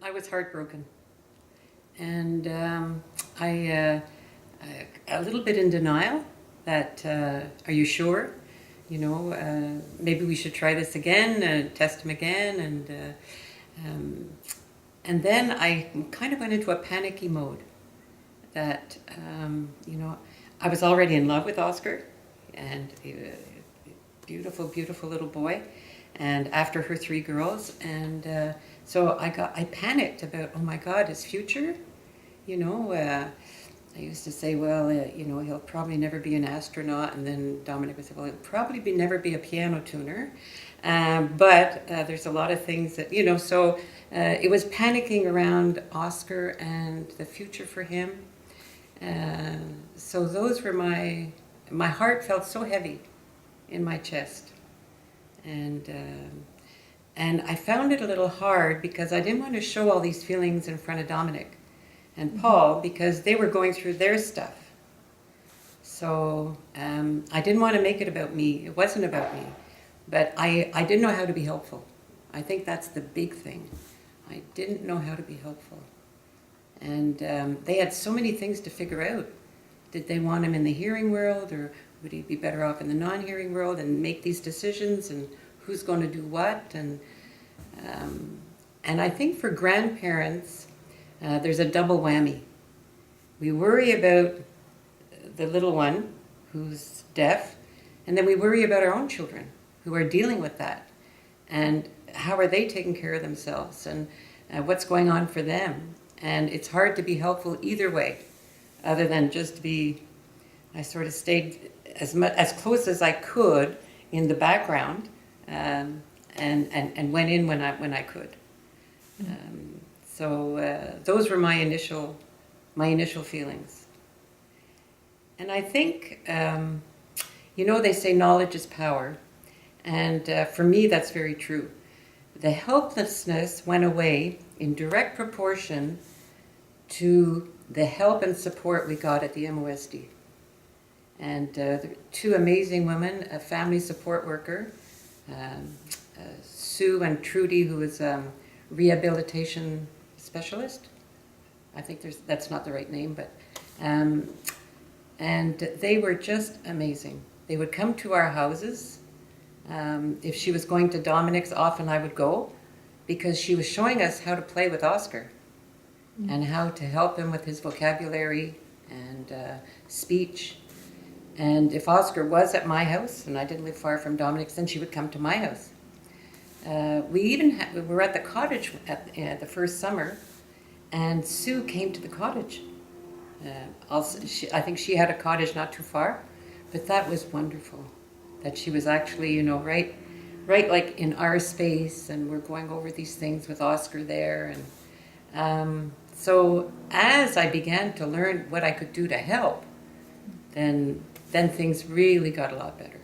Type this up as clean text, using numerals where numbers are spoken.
I was heartbroken, and a little bit in denial that, are you sure? Maybe we should try this again, test him again, and then I kind of went into a panicky mode that, I was already in love with Oscar, and beautiful, beautiful little boy, and after her 3 girls, and so I panicked about, oh my God, his future. I used to say, well, he'll probably never be an astronaut, and then Dominic would say, well, he'll probably never be a piano tuner, but there's a lot of things that, so it was panicking around Oscar and the future for him. So those were my heart felt so heavy in my chest, and I found it a little hard because I didn't want to show all these feelings in front of Dominic and Paul because they were going through their stuff. So I didn't want to make it about me. It wasn't about me, but I didn't know how to be helpful. I think that's the big thing. I didn't know how to be helpful. And they had so many things to figure out. Did they want him in the hearing world, or would he be better off in the non-hearing world, and make these decisions, and who's going to do what? And I think for grandparents, there's a double whammy. We worry about the little one who's deaf, and then we worry about our own children who are dealing with that. And how are they taking care of themselves, and what's going on for them? And it's hard to be helpful either way, other than just I sort of stayed as close as I could in the background, and went in when I could. So those were my initial feelings. And I think, they say knowledge is power, and for me that's very true. The helplessness went away in direct proportion to the help and support we got at the MOSD. And 2 amazing women, a family support worker, Sue and Trudy, who is a rehabilitation specialist. I think that's not the right name, but and they were just amazing. They would come to our houses. If she was going to Dominic's, often I would go, because she was showing us how to play with Oscar and how to help him with his vocabulary and speech. And if Oscar was at my house, and I didn't live far from Dominic's, then she would come to my house. We were at the cottage the first summer, and Sue came to the cottage. I think she had a cottage not too far, but that was wonderful. That she was actually, right like in our space, and we're going over these things with Oscar there. And so as I began to learn what I could do to help, then things really got a lot better.